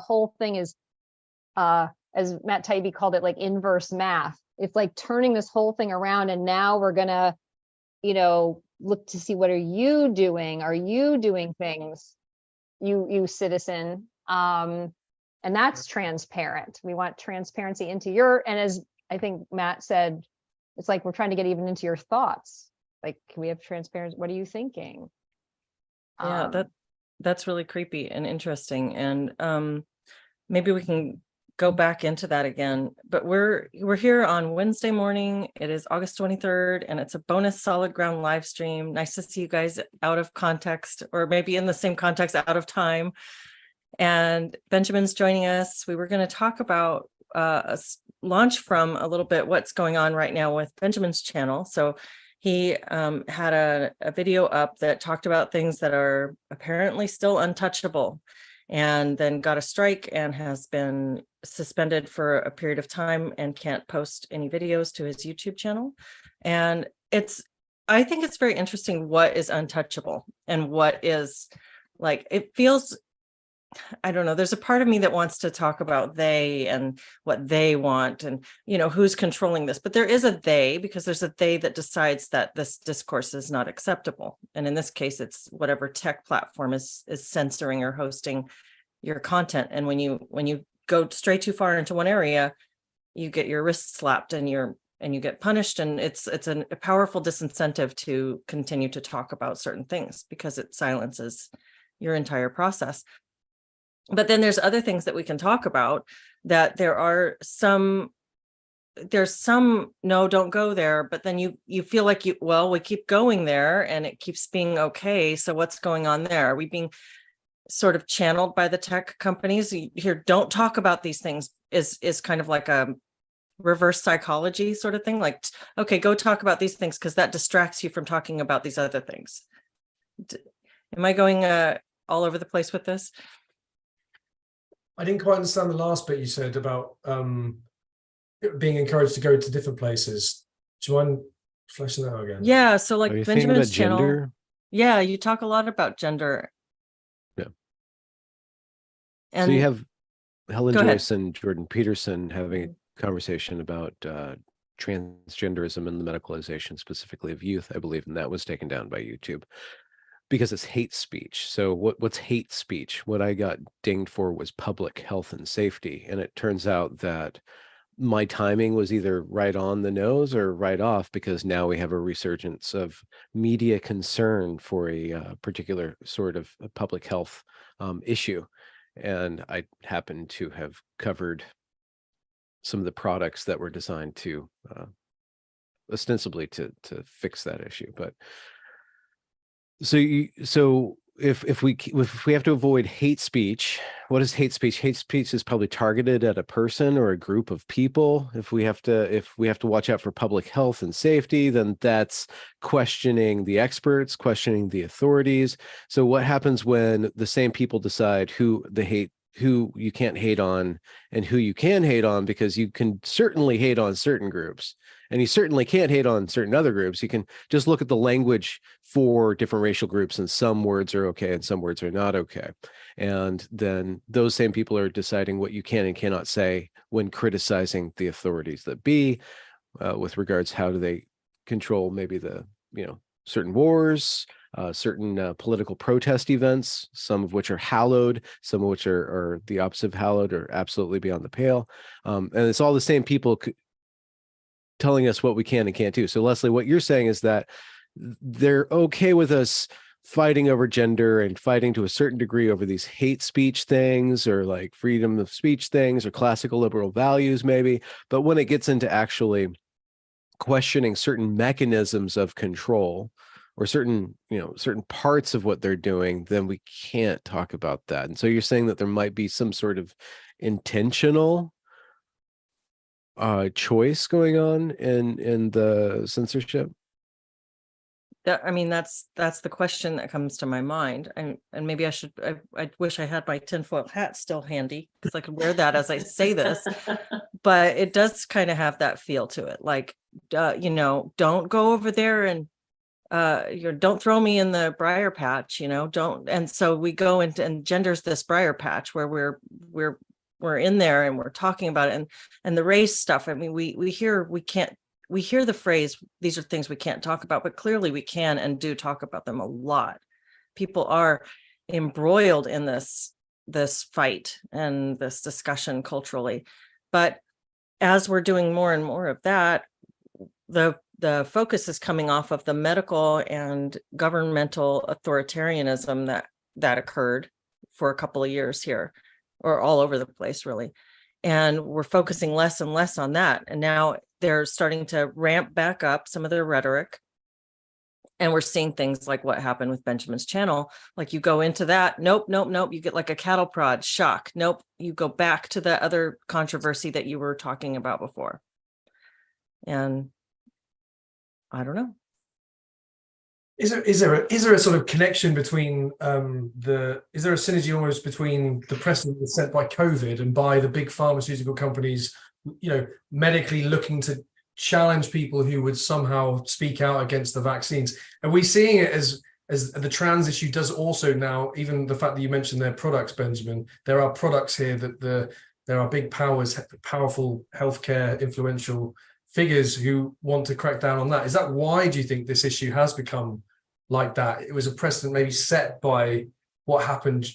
whole thing is, as Matt Taibbi called it, like inverse math. It's like turning this whole thing around, and now we're gonna, look to see, what are you doing? Are you doing things, you citizen? And that's transparent. We want transparency into and as I think Matt said, it's like we're trying to get even into your thoughts. Like, can we have transparency? What are you thinking? Yeah, that's really creepy and interesting. And maybe we can go back into that again. But we're here on Wednesday morning. It is August 23rd, and it's a bonus Solid Ground live stream. Nice to see you guys out of context, or maybe in the same context, out of time. And Benjamin's joining us. We were going to talk about launch from a little bit what's going on right now with Benjamin's channel. So he had a video up that talked about things that are apparently still untouchable, and then got a strike and has been suspended for a period of time and can't post any videos to his YouTube channel. And I think it's very interesting what is untouchable and what is, like, it feels, I don't know, there's a part of me that wants to talk about they and what they want and, who's controlling this. But there is a they, because there's a they that decides that this discourse is not acceptable. And in this case, it's whatever tech platform is censoring or hosting your content. And when you go straight too far into one area, you get your wrist slapped and you get punished. And it's a powerful disincentive to continue to talk about certain things, because it silences your entire process. But then there's other things that we can talk about, that there's some, no, don't go there. But then you feel like we keep going there and it keeps being okay. So what's going on there? Are we being sort of channeled by the tech companies? You hear, don't talk about these things is kind of like a reverse psychology sort of thing. Like, okay, go talk about these things because that distracts you from talking about these other things. Am I going all over the place with this? I didn't quite understand the last bit you said about being encouraged to go to different places. Do you mind fleshing that out again? Yeah, so like Benjamin's channel. Gender? Yeah, you talk a lot about gender. Yeah. And so you have Helen Go Joyce ahead. and Jordan Peterson having a conversation about transgenderism and the medicalization specifically of youth, I believe, and that was taken down by YouTube because it's hate speech. So what's hate speech? What I got dinged for was public health and safety. And it turns out that my timing was either right on the nose or right off, because now we have a resurgence of media concern for a particular sort of a public health issue. And I happen to have covered some of the products that were designed to ostensibly to fix that issue. But so if we have to avoid hate speech, what is hate speech? Hate speech is probably targeted at a person or a group of people. If we have to watch out for public health and safety, then that's questioning the experts, questioning the authorities. So what happens when the same people decide who you can't hate on and who you can hate on? Because you can certainly hate on certain groups and you certainly can't hate on certain other groups. You can just look at the language for different racial groups, and some words are okay and some words are not okay. And then those same people are deciding what you can and cannot say when criticizing the authorities that be, with regards how do they control maybe the, certain wars, certain political protest events, some of which are hallowed, some of which are the opposite of hallowed or absolutely beyond the pale. And it's all the same people telling us what we can and can't do. So Leslie, what you're saying is that they're okay with us fighting over gender and fighting to a certain degree over these hate speech things, or like freedom of speech things, or classical liberal values maybe. But when it gets into actually questioning certain mechanisms of control, or certain parts of what they're doing, then we can't talk about that. And so you're saying that there might be some sort of intentional choice going on in the censorship? I mean, that's the question that comes to my mind. And maybe I wish I had my tinfoil hat still handy, because I could wear that as I say this. But it does kind of have that feel to it. Like, don't go over there and don't throw me in the briar patch, don't. And so we go into, and gender's this briar patch where we're in there and we're talking about it, and the race stuff. I mean, we hear the phrase, these are things we can't talk about, but clearly we can and do talk about them a lot. People are embroiled in this fight and this discussion culturally. But as we're doing more and more of that, the focus is coming off of the medical and governmental authoritarianism that occurred for a couple of years here, or all over the place, really. And we're focusing less and less on that. And now they're starting to ramp back up some of their rhetoric. And we're seeing things like what happened with Benjamin's channel. Like, you go into that, nope. You get like a cattle prod, shock. Nope. You go back to the other controversy that you were talking about before. And I don't know. Is there a sort of connection between is there a synergy almost between the precedent that's set by COVID and by the big pharmaceutical companies, medically looking to challenge people who would somehow speak out against the vaccines? Are we seeing it as the trans issue does also now, even the fact that you mentioned their products, Benjamin, there are products here that there are big powers, powerful healthcare influential figures who want to crack down on that. Is that why do you think this issue has become like that? It was a precedent maybe set by what happened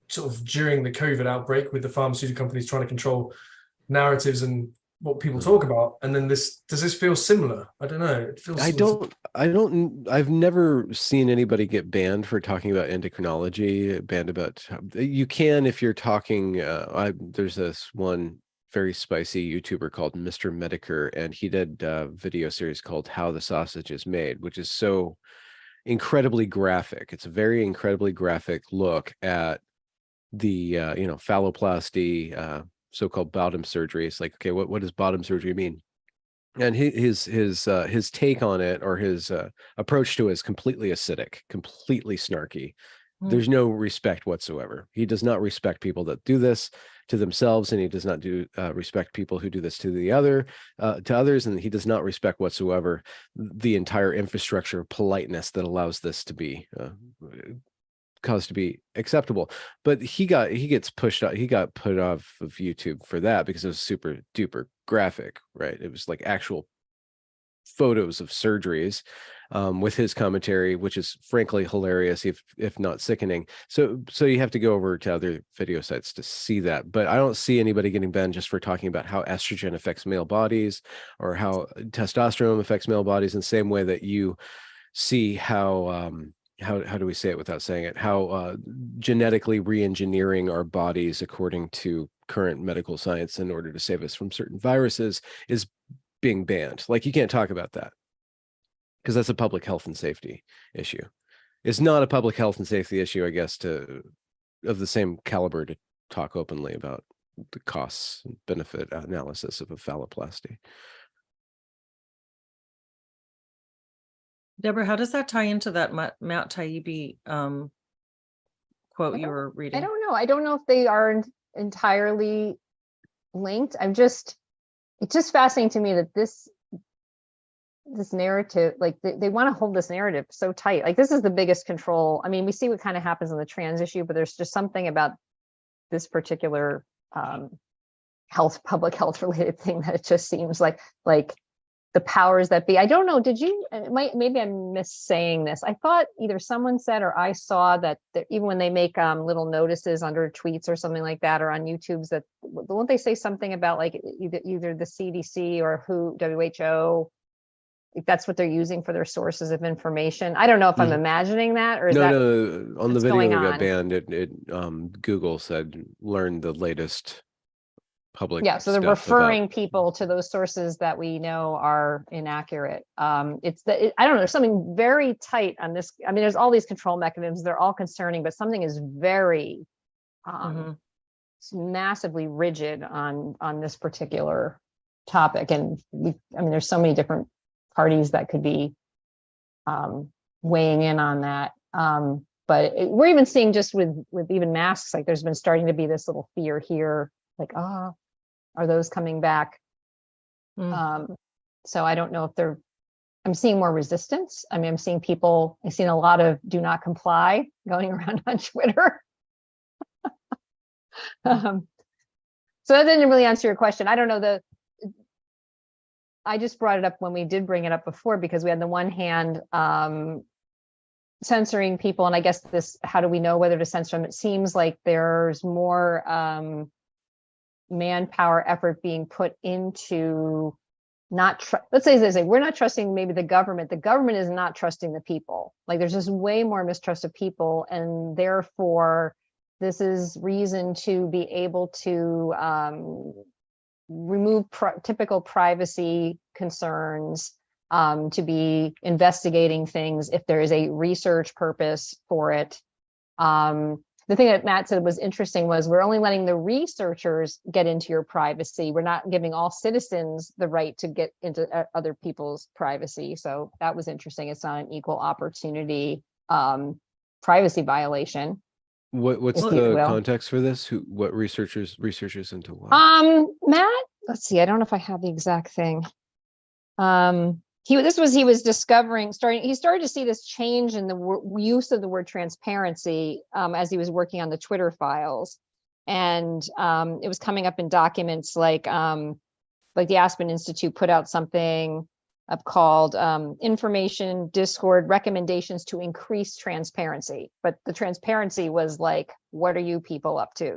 sort of during the COVID outbreak with the pharmaceutical companies trying to control narratives and what people talk about. And then does this feel similar? I don't know. It feels I've never seen anybody get banned for talking about endocrinology, banned about, you can, if you're talking, there's this one very spicy YouTuber called Mr. Medicare, and he did a video series called How the Sausage is Made, which is so incredibly graphic. It's a very incredibly graphic look at the phalloplasty, so-called bottom surgery. It's like, okay, what does bottom surgery mean? And his take on it, or his approach to it, is completely acidic, completely snarky. There's no respect whatsoever. He does not respect people that do this to themselves, and he does not respect people who do this to others, and he does not respect whatsoever the entire infrastructure of politeness that allows this to be caused to be acceptable. But he gets pushed out. He got put off of YouTube for that because it was super duper graphic, right? It was like actual photos of surgeries with his commentary, which is frankly hilarious, if not sickening. So you have to go over to other video sites to see that. But I don't see anybody getting banned just for talking about how estrogen affects male bodies or how testosterone affects male bodies, in the same way that you see how do we say it without saying it? How genetically re-engineering our bodies according to current medical science in order to save us from certain viruses is being banned. Like, you can't talk about that because that's a public health and safety issue. It's not a public health and safety issue, I guess, of the same caliber to talk openly about the costs and benefit analysis of a phalloplasty. Deborah, how does that tie into that Matt Taibbi quote you were reading? I don't know. I don't know if they are entirely linked. It's just fascinating to me that this narrative, like they want to hold this narrative so tight. Like, this is the biggest control. I mean, we see what kind of happens in the trans issue, but there's just something about this particular public health related thing that it just seems like the powers that be. I don't know. Maybe I'm missaying this. I thought either someone said or I saw that even when they make little notices under tweets or something like that, or on YouTube's, that won't they say something about like either the CDC or WHO, if that's what they're using for their sources of information. I don't know if I'm imagining that, or is no, on the video that got banned, Google said, learn the latest public. Yeah, so they're referring people to those sources that we know are inaccurate. I don't know, there's something very tight on this. I mean, there's all these control mechanisms, they're all concerning, but something is very massively rigid on this particular topic. And there's so many different parties that could be weighing in on that. But we're even seeing just with even masks, like there's been starting to be this little fear here, like, are those coming back? So I don't know if they're I'm seeing more resistance. I mean, I'm seeing a lot of do not comply going around on Twitter. So that didn't really answer your question. I don't know. I just brought it up when we did bring it up before, because we had the one hand censoring people. And I guess how do we know whether to censor them? It seems like there's more manpower effort being put into let's say we're not trusting maybe the government is not trusting the people. Like, there's just way more mistrust of people, and therefore this is reason to be able to remove typical privacy concerns, to be investigating things if there is a research purpose for it. The thing that Matt said was interesting was, we're only letting the researchers get into your privacy. We're not giving all citizens the right to get into other people's privacy. So that was interesting. It's not an equal opportunity privacy violation. What's if the you will. context for this? What researchers into what? Matt, let's see. I don't know if I have the exact thing. He was discovering, he started to see this change in the use of the word transparency as he was working on the Twitter files. And it was coming up in documents like the Aspen Institute put out something called Information Discord Recommendations to Increase Transparency. But the transparency was like, what are you people up to?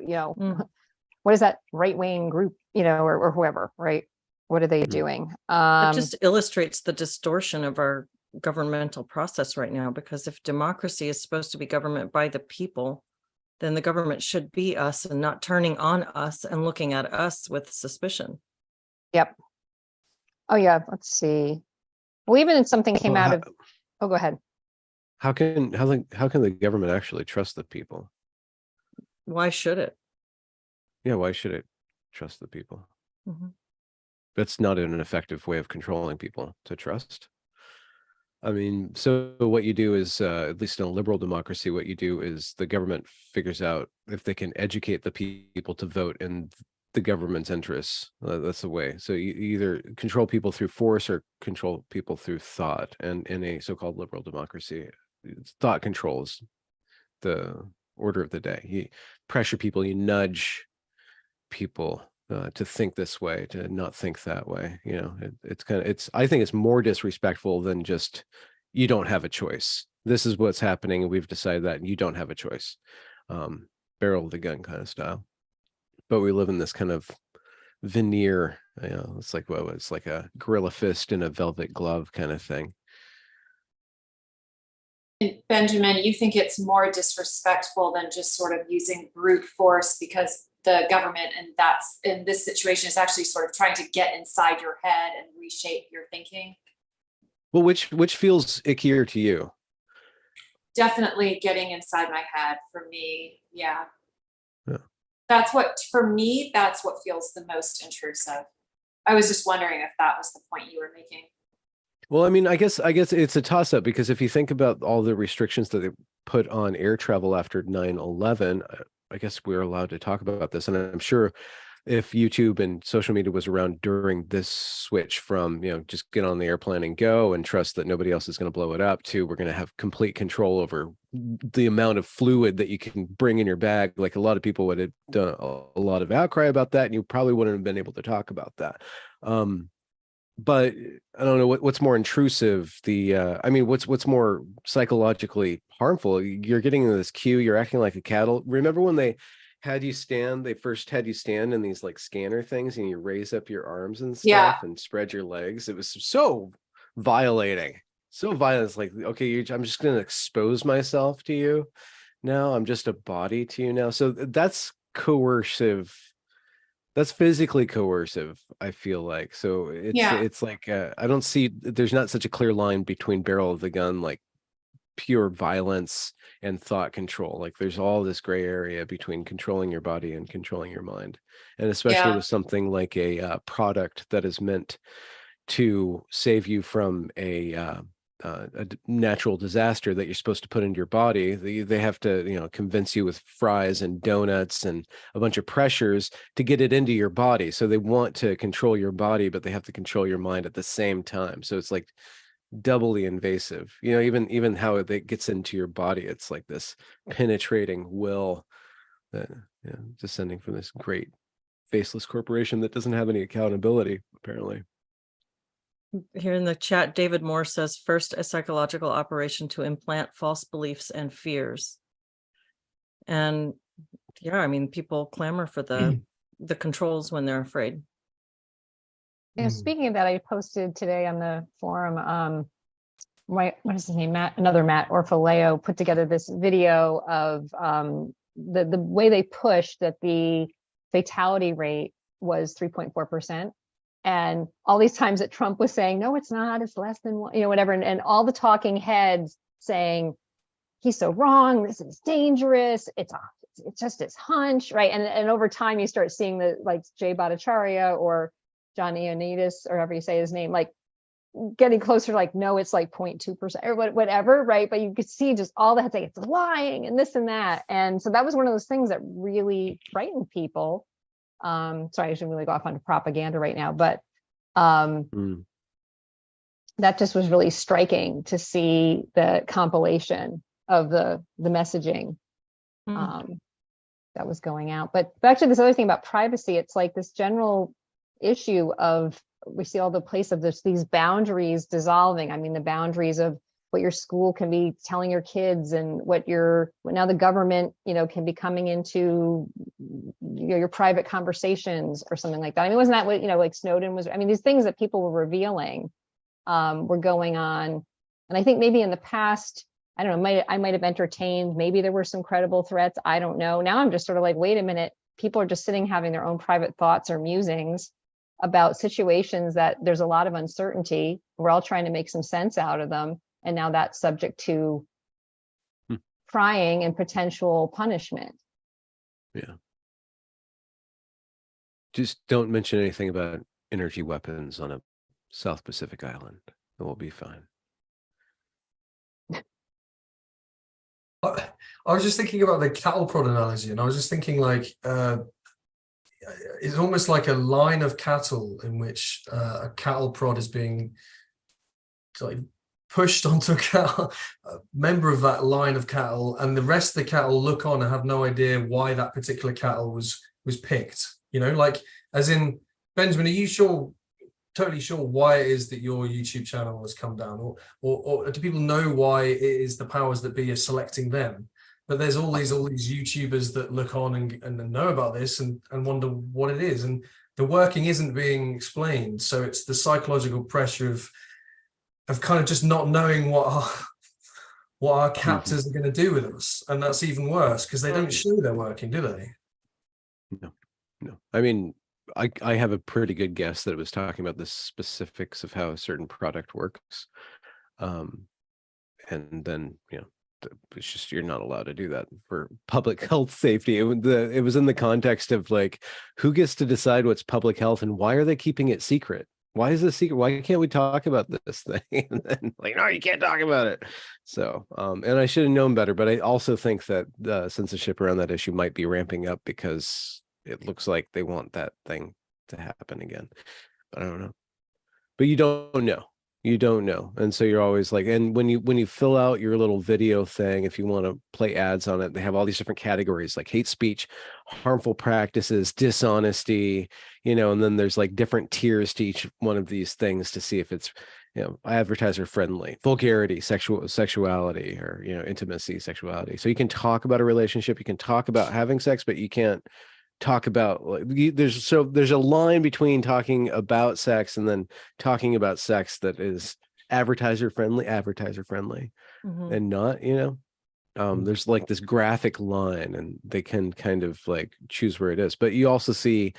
What is that right-wing group, or whoever, right? What are they doing? It just illustrates the distortion of our governmental process right now, because if democracy is supposed to be government by the people, then the government should be us and not turning on us and looking at us with suspicion. Yep. Oh yeah, let's see. Well, even if something came out of, oh, go ahead. How can the government actually trust the people? Why should it? Yeah, why should it trust the people? Mm-hmm. That's not an effective way of controlling people to trust. I mean, so what you do is, at least in a liberal democracy, what you do is the government figures out if they can educate the people to vote in the government's interests. That's the way. So you either control people through force or control people through thought. And in a so-called liberal democracy, thought controls the order of the day. You pressure people, you nudge people to think this way, to not think that way. I think it's more disrespectful than just, you don't have a choice. This is what's happening, and we've decided that, and you don't have a choice. Barrel of the gun kind of style. But we live in this kind of veneer, it's like a gorilla fist in a velvet glove kind of thing. And Benjamin, you think it's more disrespectful than just sort of using brute force, because the government, and that's in this situation, is actually sort of trying to get inside your head and reshape your thinking? Well, which feels ickier to you? Definitely getting inside my head for me. Yeah. That's what feels the most intrusive. I was just wondering if that was the point you were making. Well, I mean, I guess it's a toss-up, because if you think about all the restrictions that they put on air travel after 9/11, I guess we're allowed to talk about this. And I'm sure if YouTube and social media was around during this switch from, just get on the airplane and go and trust that nobody else is going to blow it up, to we're going to have complete control over the amount of fluid that you can bring in your bag. Like, a lot of people would have done a lot of outcry about that, and you probably wouldn't have been able to talk about that. But I don't know what's more intrusive. What's more psychologically harmful? You're getting into this queue, you're acting like a cattle. Remember when they first had you stand in these like scanner things, and you raise up your arms and stuff and spread your legs? It was so violating. So violent. It's like, okay, I'm just going to expose myself to you now. I'm just a body to you now. So that's coercive. That's physically coercive, I feel like. So it's like, I don't see, there's not such a clear line between barrel of the gun, like pure violence, and thought control. Like, there's all this gray area between controlling your body and controlling your mind. And especially with something like a product that is meant to save you from a natural disaster that you're supposed to put into your body. They have to, convince you with fries and donuts and a bunch of pressures to get it into your body. So they want to control your body, but they have to control your mind at the same time. So it's like doubly invasive. You know, even how it gets into your body, it's like this penetrating will that descending from this great faceless corporation that doesn't have any accountability, apparently. Here in the chat, David Moore says, first, a psychological operation to implant false beliefs and fears. And yeah, I mean, people clamor for the controls when they're afraid. You know, speaking of that, I posted today on the forum, what is his name? Another Matt Orfaleo put together this video of the way they pushed that the fatality rate was 3.4%. And all these times that Trump was saying, no, it's not, it's less than one, you know, whatever. And all the talking heads saying, he's so wrong, this is dangerous, it's just his hunch, right? And over time you start seeing the, like Jay Bhattacharya or John Ioannidis, or however you say his name, like getting closer, like, no, it's like 0.2% or whatever, right? But you could see just all that, it's lying and this and that. And so that was one of those things that really frightened people. Sorry, I shouldn't really go off onto propaganda right now, but that just was really striking to see the compilation of the messaging that was going out. But back to this other thing about privacy, it's like this general issue of, we see all the place of these boundaries dissolving. I mean, the boundaries of what your school can be telling your kids, and what now the government, you know, can be coming into, you know, your private conversations or something like that. I mean, wasn't that what, you know, like Snowden was, I mean, these things that people were revealing were going on. And I think maybe in the past, I don't know, I might have entertained, maybe there were some credible threats. I don't know. Now I'm just sort of like, wait a minute, people are just sitting having their own private thoughts or musings about situations that there's a lot of uncertainty. We're all trying to make some sense out of them. And now that's subject to prying and potential punishment. Yeah. Just don't mention anything about energy weapons on a South Pacific island. It will be fine. I was just thinking about the cattle prod analogy, and I was just thinking like, it's almost like a line of cattle in which a cattle prod is being like pushed onto a member of that line of cattle, and the rest of the cattle look on and have no idea why that particular cattle was picked. You know, like, as in, Benjamin, are you totally sure why it is that your YouTube channel has come down, or do people know why it is the powers that be are selecting them? But there's all these YouTubers that look on and know about this and wonder what it is, and the working isn't being explained. So it's the psychological pressure of kind of just not knowing what our captors are going to do with us, and that's even worse because they don't show they're working, do they? No. I mean, I have a pretty good guess that it was talking about the specifics of how a certain product works, and then, you know, it's just, you're not allowed to do that for public health safety. It was in the context of like, who gets to decide what's public health, and why are they keeping it secret? Why is this secret? Why can't we talk about this thing? And then, like, no, you can't talk about it. So, and I should have known better, but I also think that the censorship around that issue might be ramping up because it looks like they want that thing to happen again. But I don't know. But you don't know. You don't know. And so you're always like, and when you fill out your little video thing, if you want to play ads on it, they have all these different categories like hate speech, harmful practices, dishonesty, you know, and then there's like different tiers to each one of these things to see if it's, you know, advertiser friendly, vulgarity, sexuality, or, you know, intimacy, sexuality. So you can talk about a relationship, you can talk about having sex, but you can't talk about, like, there's a line between talking about sex and then talking about sex that is advertiser friendly and not, you know, there's like this graphic line, and they can kind of like choose where it is. But you also see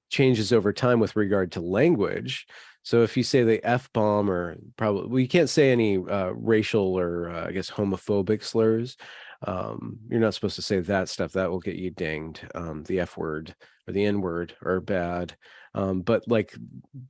changes over time with regard to language. So if you say the F-bomb, or probably, well, you can't say any racial or I guess homophobic slurs. You're not supposed to say that stuff. That will get you dinged. The F word or the N word are bad. But like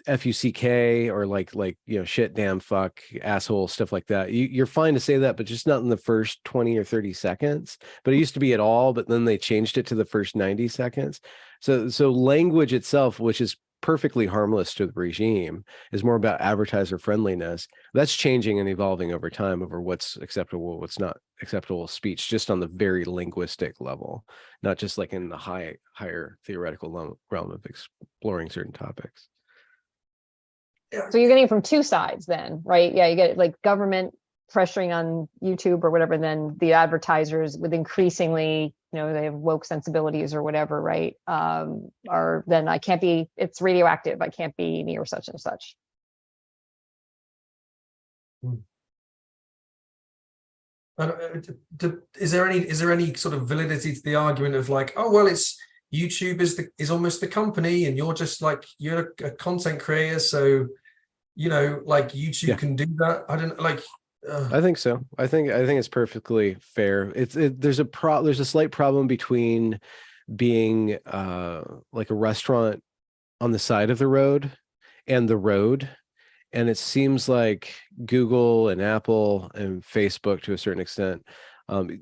F-U-C-K or like, you know, shit, damn, fuck, asshole, stuff like that. You're fine to say that, but just not in the first 20 or 30 seconds. But it used to be at all, but then they changed it to the first 90 seconds. So language itself, which is perfectly harmless to the regime, is more about advertiser friendliness. That's changing and evolving over time over what's acceptable, what's not acceptable speech, just on the very linguistic level, not just like in the higher theoretical realm of exploring certain topics. So you're getting it from two sides then, right? Yeah, you get like government pressuring on YouTube or whatever, and then the advertisers with increasingly, they have woke sensibilities or whatever, right? Are then it's radioactive. I can't be near such and such. Is there any sort of validity to the argument of like, oh well, it's YouTube is almost the company, and you're just like, you're a content creator, so like YouTube can do that? I don't like. I think so. I think it's perfectly fair. There's a slight problem between being like a restaurant on the side of the road and the road. And it seems like Google and Apple and Facebook to a certain extent,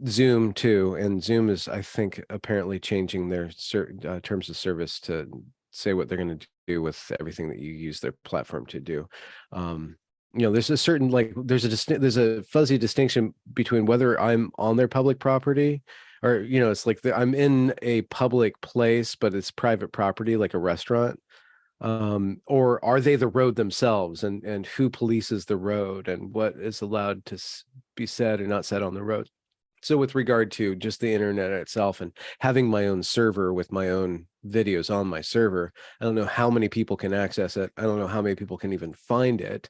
Zoom too. And Zoom is, I think, apparently changing their terms of service to say what they're going to do with everything that you use their platform to do. There's a certain, like, there's a fuzzy distinction between whether I'm on their public property or, it's like I'm in a public place, but it's private property, like a restaurant. Or are they the road themselves, and who polices the road and what is allowed to be said or not said on the road? So with regard to just the internet itself and having my own server with my own videos on my server, I don't know how many people can access it. I don't know how many people can even find it.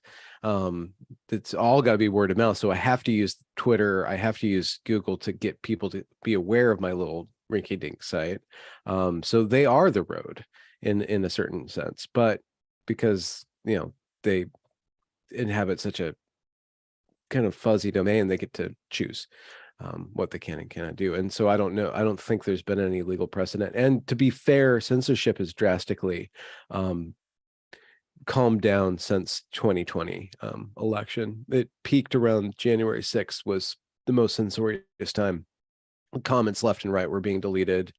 It's all got to be word of mouth. So I have to use Twitter. I have to use Google to get people to be aware of my little rinky-dink site. So they are the road in a certain sense, but because they inhabit such a kind of fuzzy domain, they get to choose what they can and cannot do. And so I don't know. I don't think there's been any legal precedent. And to be fair, censorship has drastically calmed down since 2020 election. It peaked around January 6th, was the most censorious time. Comments left and right were being deleted,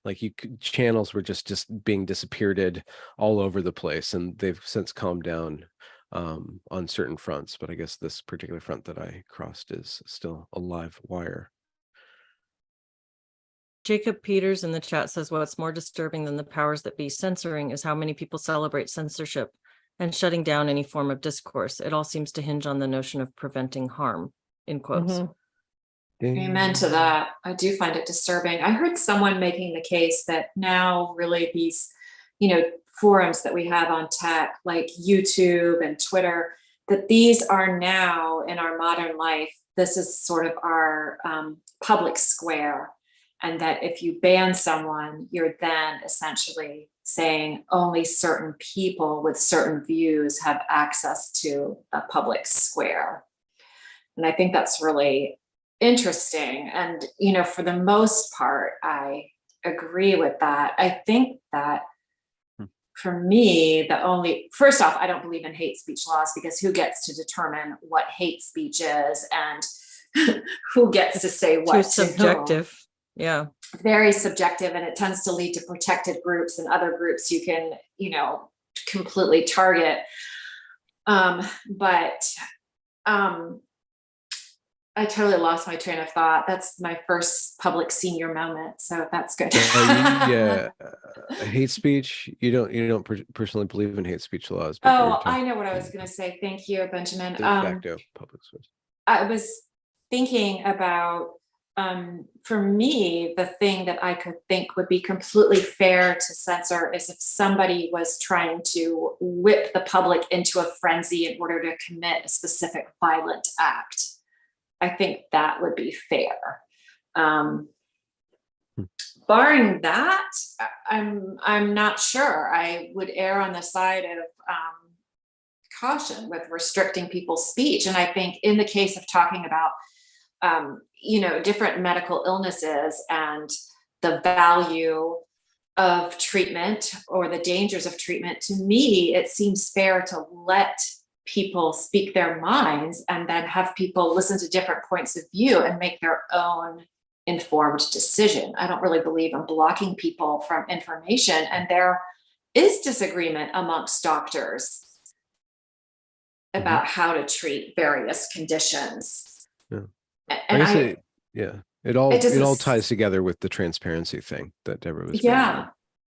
like channels were just being disappeared all over the place, and they've since calmed down on certain fronts. But I guess this particular front that I crossed is still a live wire. Jacob Peters in the chat says, what's more disturbing than the powers that be censoring is how many people celebrate censorship and shutting down any form of discourse. It all seems to hinge on the notion of preventing harm, in quotes. Mm-hmm. Amen to that. I do find it disturbing. I heard someone making the case that now really these, forums that we have on tech, like YouTube and Twitter, that these are now in our modern life, this is sort of our public square. And that if you ban someone, you're then essentially saying only certain people with certain views have access to a public square. And I think that's really interesting. And, for the most part, I agree with that. I think that for me, first off, I don't believe in hate speech laws, because who gets to determine what hate speech is and who gets to say what? Too subjective. Yeah. Very subjective. And it tends to lead to protected groups and other groups you can, completely target. I totally lost my train of thought. That's my first public senior moment, so that's good. Hate speech. You don't personally believe in hate speech laws. But I know what I was going to say. Thank you, Benjamin. De facto public source. I was thinking about, for me, the thing that I could think would be completely fair to censor is if somebody was trying to whip the public into a frenzy in order to commit a specific violent act. I think that would be fair. Barring that, I'm not sure. I would err on the side of caution with restricting people's speech. And I think in the case of talking about, different medical illnesses and the value of treatment or the dangers of treatment, to me, it seems fair to let people speak their minds and then have people listen to different points of view and make their own informed decision. I don't really believe in blocking people from information, and there is disagreement amongst doctors about how to treat various conditions. Yeah. And I say, yeah, it all doesn't ties together with the transparency thing that Deborah was. Yeah,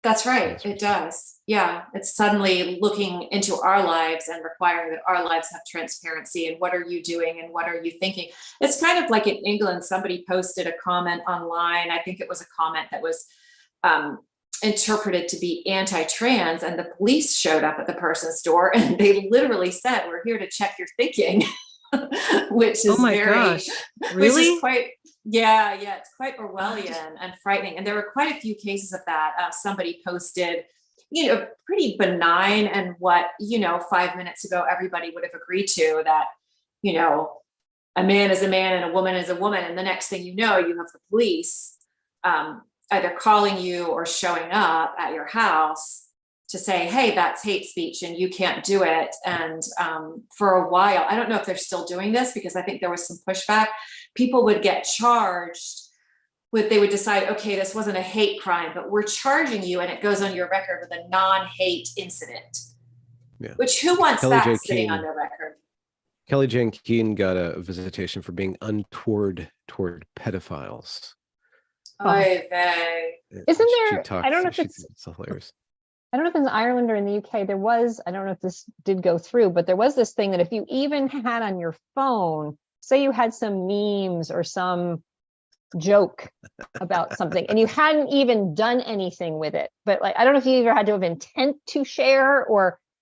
that's right. That's It does. Yeah. It's suddenly looking into our lives and requiring that our lives have transparency, and what are you doing and what are you thinking? It's kind of like in England, somebody posted a comment online. I think it was a comment that was interpreted to be anti-trans, and the police showed up at the person's door and they literally said, "We're here to check your thinking." Which is Oh my very, gosh, which really? is quite, yeah, it's quite Orwellian and frightening. And there were quite a few cases of that. Somebody posted, pretty benign, and what, 5 minutes ago, everybody would have agreed to, that, a man is a man and a woman is a woman. And the next thing you know, you have the police either calling you or showing up at your house to say, hey, that's hate speech and you can't do it. And for a while, I don't know if they're still doing this, because I think there was some pushback. People would get charged with, they would decide, okay, this wasn't a hate crime, but we're charging you, and it goes on your record with a non-hate incident. Yeah. Which, who wants that sitting on their record? Kelly Jane Keane got a visitation for being untoward toward pedophiles. Isn't there, I don't know if it's hilarious. I don't know if it's in Ireland or in the UK, there was, I don't know if this did go through, but there was this thing that if you even had on your phone, say you had some memes or some joke about something and you hadn't even done anything with it, but like, I don't know if you ever had to have intent to share,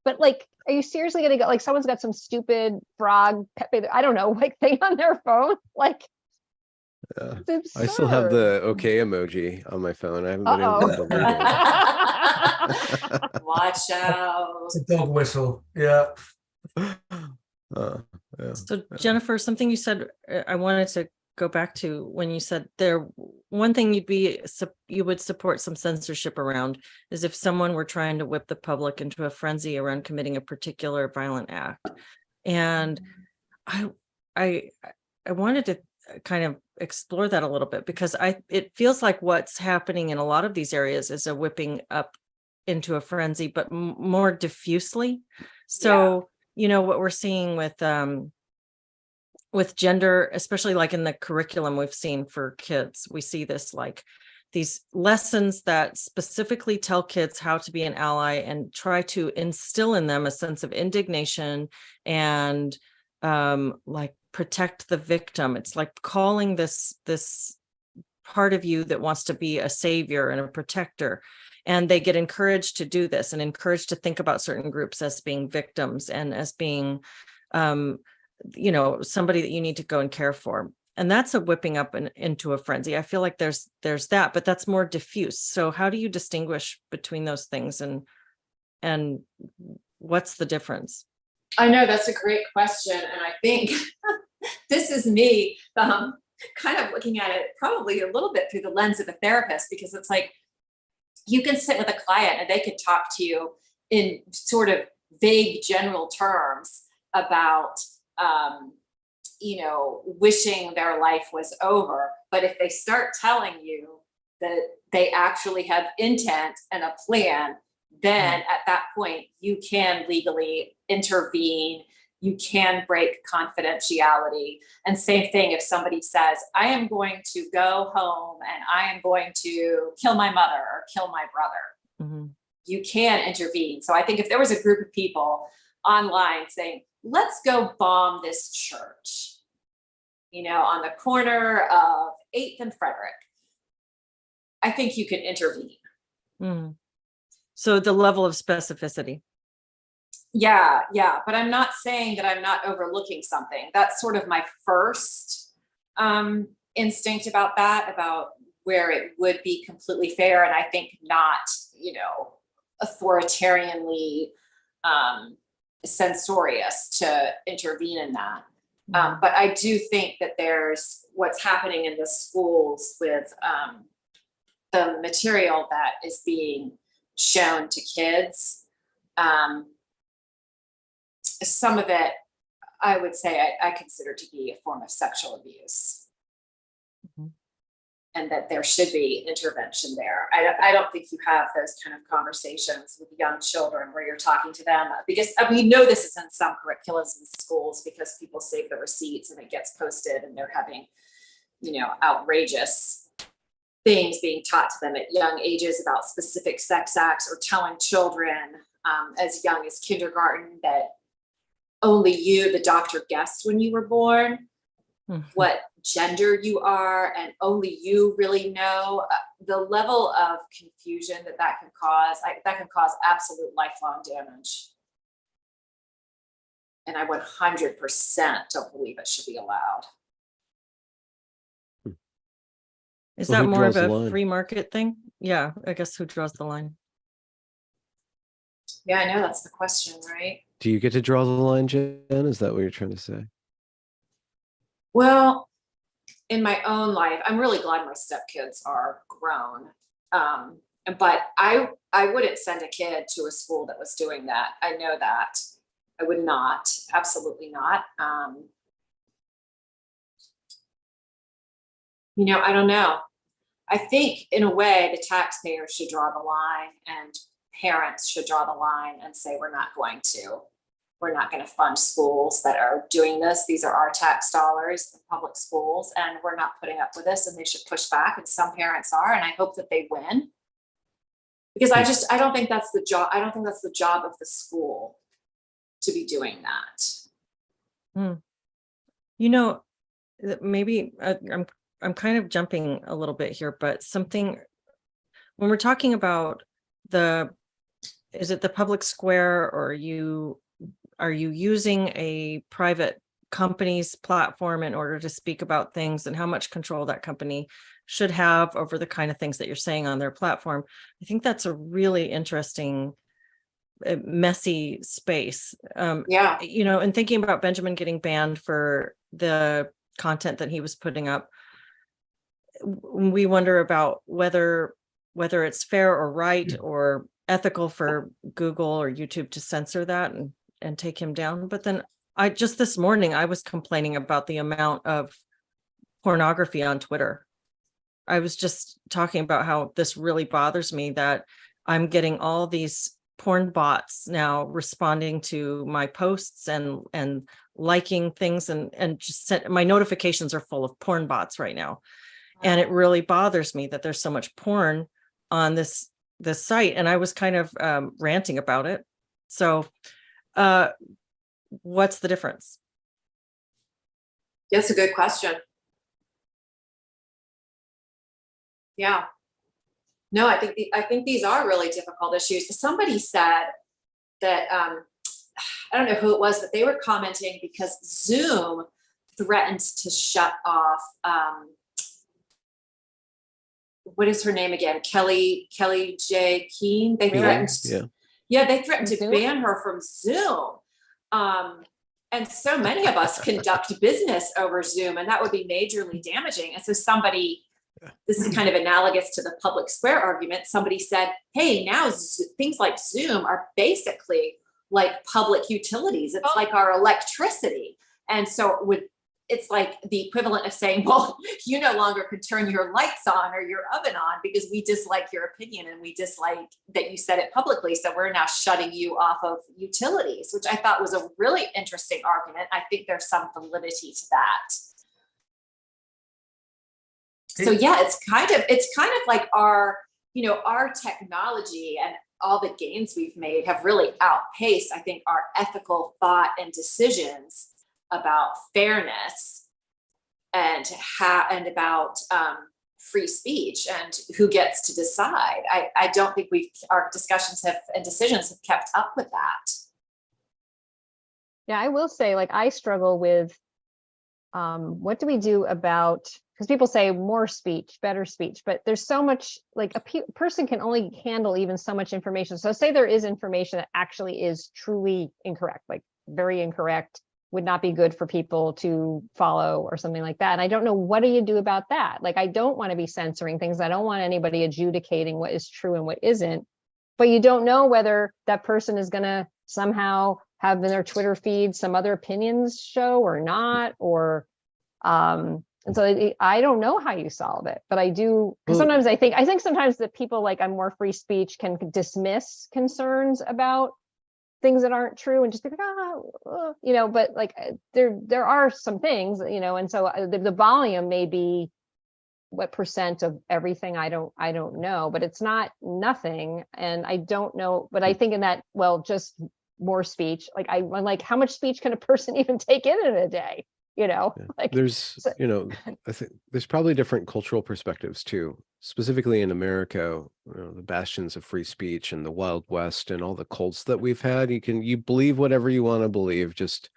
but like, are you seriously going to go, like, someone's got some stupid frog, I don't know, like thing on their phone? Like, I still have the okay emoji on my phone. I haven't been able to delete it. Watch out. It's a dog whistle. Yeah. So Jennifer, something you said, I wanted to go back to when you said one thing you would support some censorship around is if someone were trying to whip the public into a frenzy around committing a particular violent act. And I wanted to kind of explore that a little bit, because it feels like what's happening in a lot of these areas is a whipping up into a frenzy, but more diffusely. So, what we're seeing with gender, especially like in the curriculum we've seen for kids, we see this, like these lessons that specifically tell kids how to be an ally and try to instill in them a sense of indignation and like protect the victim. It's like calling this part of you that wants to be a savior and a protector. And they get encouraged to do this and encouraged to think about certain groups as being victims and as being, somebody that you need to go and care for. And that's a whipping up into a frenzy. I feel like there's that, but that's more diffuse. So how do you distinguish between those things, and what's the difference? I know that's a great question. And I think this is me kind of looking at it probably a little bit through the lens of a therapist, because it's like, you can sit with a client and they could talk to you in sort of vague general terms about, wishing their life was over. But if they start telling you that they actually have intent and a plan, then at that point you can legally intervene. You can break confidentiality. And same thing if somebody says, I am going to go home and I am going to kill my mother or kill my brother. Mm-hmm. You can intervene. So I think if there was a group of people online saying, let's go bomb this church, on the corner of 8th and Frederick, I think you can intervene. Mm. So the level of specificity. Yeah. But I'm not saying that I'm not overlooking something. That's sort of my first instinct about that, about where it would be completely fair. And I think not, authoritarianly censorious to intervene in that. But I do think that there's what's happening in the schools with the material that is being shown to kids. Some of it, I would say, I consider to be a form of sexual abuse. Mm-hmm. and that there should be intervention there. I don't think you have those kind of conversations with young children where you're talking to them, because we know this is in some curriculums in schools because people save the receipts and it gets posted and they're having, outrageous things being taught to them at young ages about specific sex acts, or telling children as young as kindergarten that only you, the doctor, guessed when you were born what gender you are, and only you really know. The level of confusion that can cause, that can cause absolute lifelong damage. And I 100% don't believe it should be allowed. Is Well, that who more of draws the a line? free market thing? Yeah, I guess who draws the line? Yeah, I know that's the question, right? Do you get to draw the line, Jen? Is that what you're trying to say? Well, in my own life, I'm really glad my stepkids are grown. But I wouldn't send a kid to a school that was doing that. I know that. I would not, absolutely not. I don't know. I think in a way the taxpayers should draw the line, and parents should draw the line and say, we're not going to fund schools that are doing this. These are our tax dollars in public schools, and we're not putting up with this, and they should push back. And some parents are, and I hope that they win. Because I don't think that's the job. I don't think that's the job of the school to be doing that. Maybe I'm kind of jumping a little bit here, but something, when we're talking about is it the public square, or are you using a private company's platform in order to speak about things, and how much control that company should have over the kind of things that you're saying on their platform? I think that's a really interesting, messy space. Yeah. And thinking about Benjamin getting banned for the content that he was putting up, we wonder about whether it's fair or right or ethical for Google or YouTube to censor that and take him down. But then this morning I was complaining about the amount of pornography on Twitter. I was just talking about how this really bothers me, that I'm getting all these porn bots now responding to my posts and liking things, and just my notifications are full of porn bots right now. And it really bothers me that there's so much porn on this site. And I was kind of ranting about it. So what's the difference? That's a good question. Yeah. No, I think these are really difficult issues. Somebody said that, I don't know who it was, but they were commenting because Zoom threatened to shut off, what is her name again? Kelly J. Keene. They threatened, they threatened to ban her from Zoom. And so many of us conduct business over Zoom, and that would be majorly damaging. And so this is kind of analogous to the public square argument. Somebody said, hey, now things like Zoom are basically like public utilities. It's like our electricity. And so it's like the equivalent of saying, well, you no longer could turn your lights on or your oven on because we dislike your opinion and we dislike that you said it publicly. So we're now shutting you off of utilities, which I thought was a really interesting argument. I think there's some validity to that. So yeah, it's kind of like our technology and all the gains we've made have really outpaced, I think, our ethical thought and decisions about fairness and about free speech and who gets to decide. I don't think our discussions and decisions have kept up with that. Yeah, I will say, like, I struggle with what do we do about, because people say more speech, better speech, but there's so much, like a person can only handle even so much information. So say there is information that actually is truly incorrect, like very incorrect, would not be good for people to follow or something like that. And I don't know, what do you do about that? Like, I don't want to be censoring things. I don't want anybody adjudicating what is true and what isn't, but you don't know whether that person is going to somehow have in their Twitter feed some other opinions show or not, or And so I don't know how you solve it, but I do, because Well- sometimes I think sometimes that people like I'm more free speech can dismiss concerns about things that aren't true and just be like, you know, but like there are some things, you know, and so the volume may be what percent of everything, I don't know, but it's not nothing. And I don't know, but I think in that, well, just more speech, like I'm like, how much speech can a person even take in a day? You know, Yeah. like There's, so- you know, I think there's probably different cultural perspectives too, specifically in America, you know, the bastions of free speech and the Wild West and all the cults that we've had. You believe whatever you want to believe, just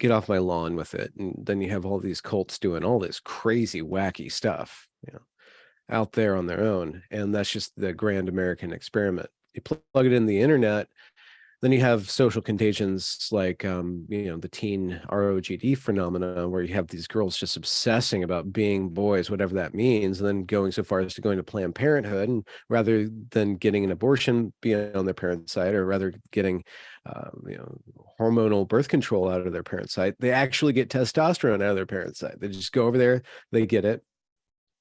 get off my lawn with it. And then you have all these cults doing all this crazy, wacky stuff, you know, out there on their own. And that's just the grand American experiment. You plug it in the internet, then you have social contagions like, you know, the teen ROGD phenomena, where you have these girls just obsessing about being boys, whatever that means, and then going so far as to going to Planned Parenthood, and rather than getting an abortion, being on their parents' side, or rather getting, you know, hormonal birth control out of their parents' side, they actually get testosterone out of their parents' side. They just go over there, they get it.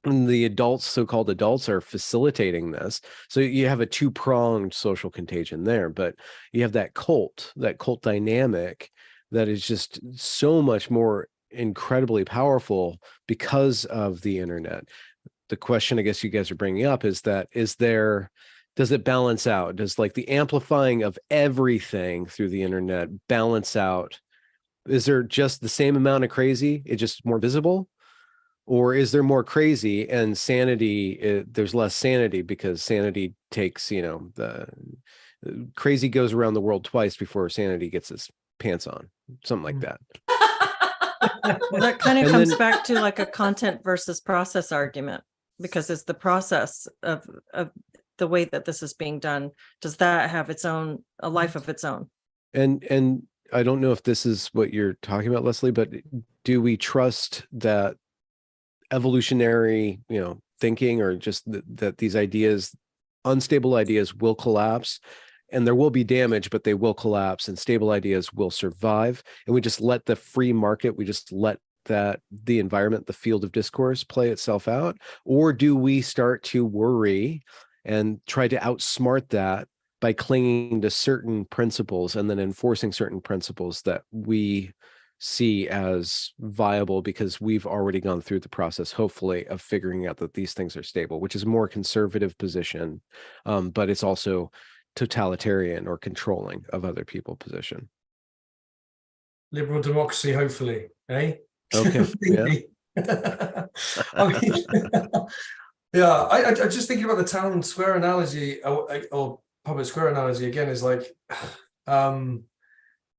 And the adults, so-called adults, are facilitating this. So you have a two-pronged social contagion there, but you have that cult dynamic that is just so much more incredibly powerful because of the internet. The question I guess you guys are bringing up is that, does it balance out? Does like the amplifying of everything through the internet balance out? Is there just the same amount of crazy? It's just more visible? Or is there more crazy and sanity? There's less sanity because sanity takes, you know, the crazy goes around the world twice before sanity gets its pants on, something like that. Well, that kind of And comes then- back to like a content versus process argument, because it's the process of the way that this is being done. Does that have a life of its own? And I don't know if this is what you're talking about, Leslie, but do we trust that evolutionary, you know, thinking, or just that these ideas, unstable ideas, will collapse, and there will be damage, but they will collapse, and stable ideas will survive, and we just let the free market, we just let that the environment, the field of discourse, play itself out? Or do we start to worry and try to outsmart that by clinging to certain principles and then enforcing certain principles that we see as viable because we've already gone through the process, hopefully, of figuring out that these things are stable, which is a more conservative position, but it's also totalitarian or controlling of other people position. Liberal democracy, hopefully, eh? Okay, yeah. I mean, yeah, I just thinking about the town square analogy, or public square analogy again, is like,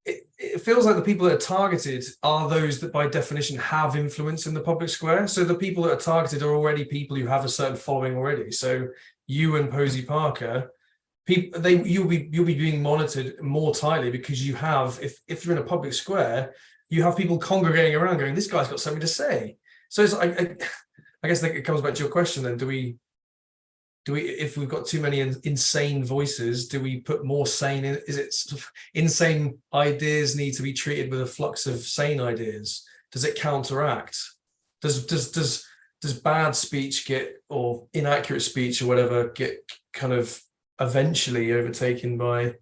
it feels like the people that are targeted are those that by definition have influence in the public square. So the people that are targeted are already people who have a certain following already. So you and Posey Parker, you'll be being monitored more tightly because you have, if you're in a public square, you have people congregating around going, this guy's got something to say. So it's, I guess that it comes back to your question then, do we, if we've got too many insane voices, do we put more sane in? Is it sort of insane ideas need to be treated with a flux of sane ideas? Does it counteract? Does bad speech get, or inaccurate speech or whatever, get kind of eventually overtaken by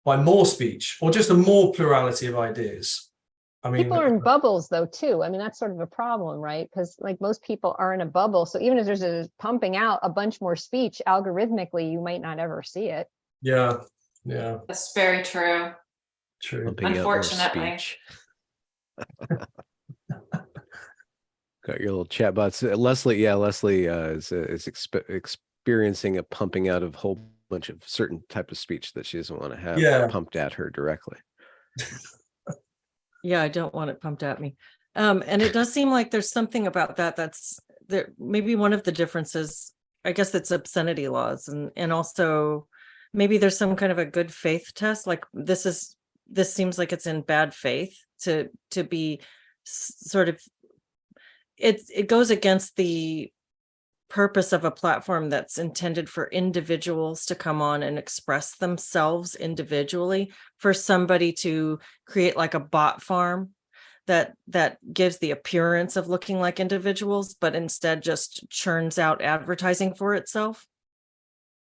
more speech, or just a more plurality of ideas? I mean, people are in bubbles though too. I mean, that's sort of a problem, right? Because like most people are in a bubble. So even if there's pumping out a bunch more speech algorithmically, you might not ever see it. yeah. That's very true. True. Pumping out more Unfortunately. speech. Got your little chat bots. Leslie is experiencing a pumping out of a whole bunch of certain type of speech that she doesn't want to have pumped at her directly. Yeah, I don't want it pumped at me. And it does seem like there's something about that's there. Maybe one of the differences, I guess, it's obscenity laws, and also maybe there's some kind of a good faith test. Like this seems like it's in bad faith to be sort of, it goes against the purpose of a platform that's intended for individuals to come on and express themselves individually, for somebody to create like a bot farm that gives the appearance of looking like individuals, but instead just churns out advertising for itself.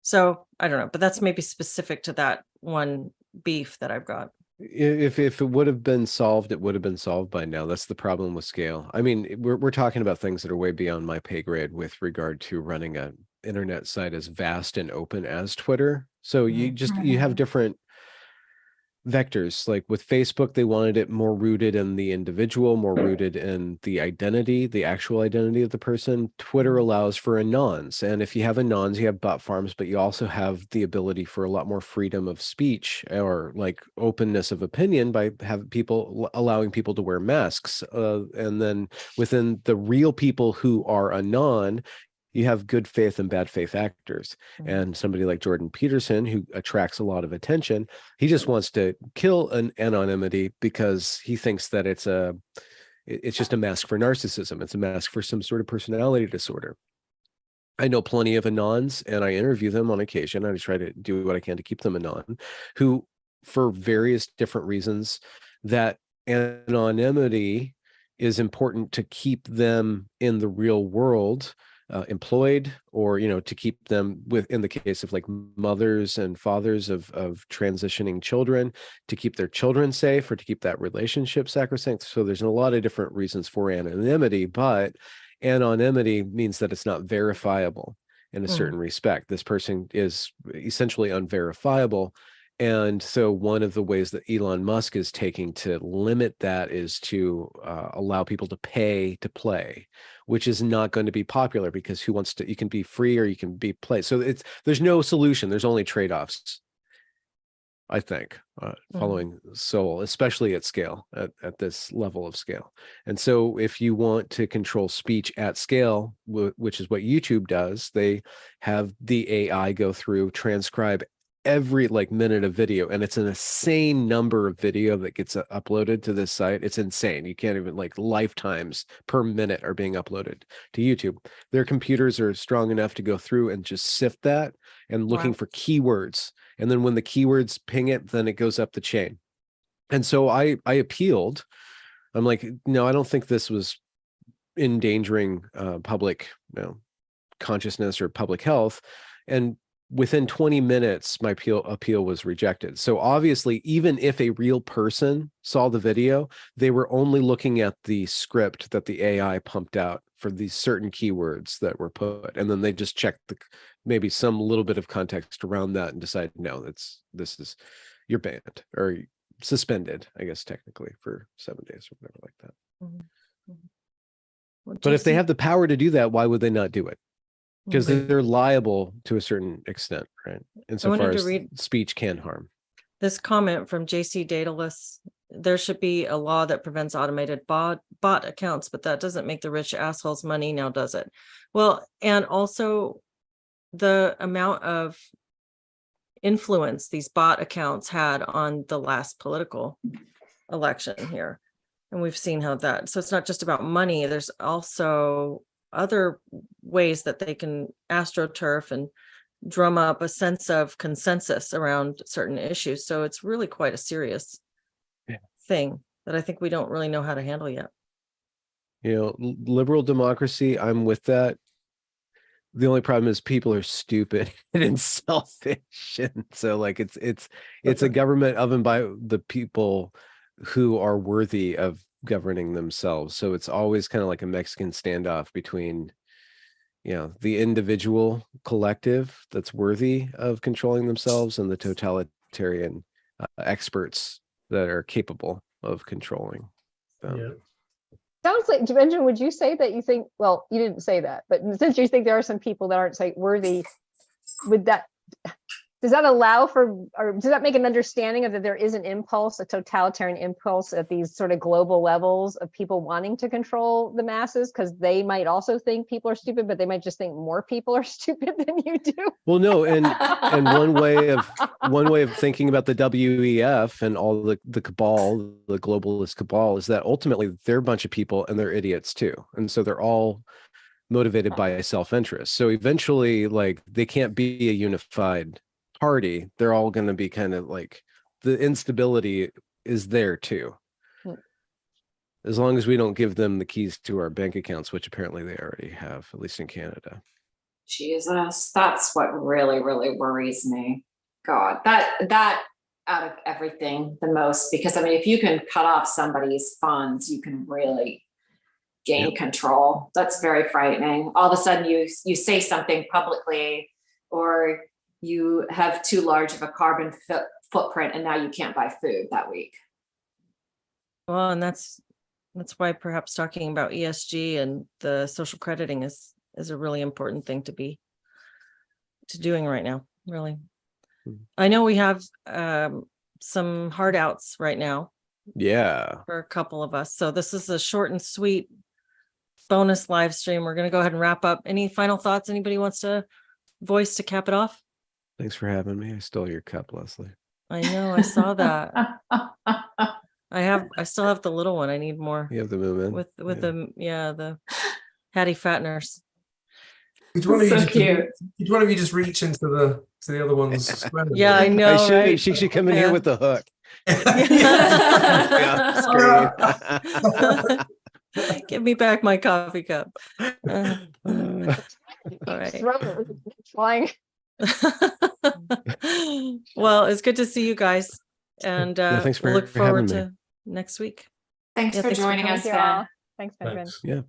So I don't know, but that's maybe specific to that one beef that I've got. If it would have been solved, it would have been solved by now. That's the problem with scale. I mean, we're talking about things that are way beyond my pay grade with regard to running a internet site as vast and open as Twitter. So you have different vectors. Like with Facebook, they wanted it more rooted in the individual, more rooted in the identity, the actual identity of the person. Twitter allows for anons, and if you have anons, you have bot farms, but you also have the ability for a lot more freedom of speech or like openness of opinion by allowing people to wear masks, and then within the real people who are anon, you have good faith and bad faith actors. And somebody like Jordan Peterson, who attracts a lot of attention, he just wants to kill an anonymity because he thinks that it's just a mask for narcissism. It's a mask for some sort of personality disorder. I know plenty of anons, and I interview them on occasion. I try to do what I can to keep them anon, who, for various different reasons, that anonymity is important to keep them in the real world, employed, or to keep them in the case of like mothers and fathers of transitioning children, to keep their children safe or to keep that relationship sacrosanct. So there's a lot of different reasons for anonymity, but anonymity means that it's not verifiable in a certain respect. This person is essentially unverifiable. And so one of the ways that Elon Musk is taking to limit that is to allow people to pay to play, which is not going to be popular because you can be free or you can be play. So there's no solution. There's only trade-offs, I think, following Soul, especially at scale, at this level of scale. And so if you want to control speech at scale, which is what YouTube does, they have the AI go through, transcribe every minute of video, and it's an insane number of video that gets uploaded to this site. It's insane. You can't even lifetimes per minute are being uploaded to YouTube. Their computers are strong enough to go through and just sift that and looking for keywords, and then when the keywords ping it, then it goes up the chain. And so I appealed. I'm like, no, I don't think this was endangering public consciousness or public health. And within 20 minutes, my appeal was rejected. So obviously, even if a real person saw the video, they were only looking at the script that the AI pumped out for these certain keywords that were put. And then they just checked maybe some little bit of context around that and decided, no, you're banned or suspended, I guess, technically for 7 days or whatever like that. But if they have the power to do that, why would they not do it? Because they're liable to a certain extent, right? Insofar as speech can harm. This comment from JC Daedalus: there should be a law that prevents automated bot accounts, but that doesn't make the rich assholes money, now does it? Well, and also the amount of influence these bot accounts had on the last political election here. And we've seen how that, so it's not just about money, there's also other ways that they can astroturf and drum up a sense of consensus around certain issues. So it's really quite a serious thing that I think we don't really know how to handle yet. Liberal democracy, I'm with that. The only problem is people are stupid and selfish, and so it's a government of and by the people who are worthy of governing themselves. So it's always kind of like a Mexican standoff between the individual collective that's worthy of controlling themselves and the totalitarian experts that are capable of controlling them. Sounds like, Benjamin, would you say that you think, well, you didn't say that, but since you think there are some people that aren't worthy, does that allow for, or does that make an understanding of that there is an impulse, a totalitarian impulse at these sort of global levels of people wanting to control the masses? Because they might also think people are stupid, but they might just think more people are stupid than you do. Well, no, and one way of thinking about the WEF and all the cabal, the globalist cabal, is that ultimately they're a bunch of people and they're idiots too, and so they're all motivated by a self-interest. So eventually, they can't be a unified party. They're all going to be kind of the instability is there too. as long as we don't give them the keys to our bank accounts, which apparently they already have, at least in Canada. Jesus, that's what really, really worries me. God, that out of everything the most, because I mean, if you can cut off somebody's funds, you can really gain control. That's very frightening. All of a sudden you say something publicly, or you have too large of a carbon footprint, and now you can't buy food that week. Well, and that's why perhaps talking about ESG and the social crediting is a really important thing to be doing right now, really. I know we have some hard outs right now Yeah. for a couple of us. So this is a short and sweet bonus live stream. We're going to go ahead and wrap up. Any final thoughts anybody wants to voice to cap it off? Thanks for having me. I stole your cup, Leslie. I know, I saw that. I still have the little one. I need more. You have the movement With the Hattie Fatteners. Could one of you So just cute. could one of you just reach into the other one's? Yeah, I know. I should. Right? She should come in here with the hook. Give me back my coffee cup. All right. Flying. Well, it's good to see you guys, and thanks for we'll look forward having me. to next week. Thanks for Thanks for joining coming. us, Thank you Ben. all. Thanks, Benjamin. Thanks. Yeah.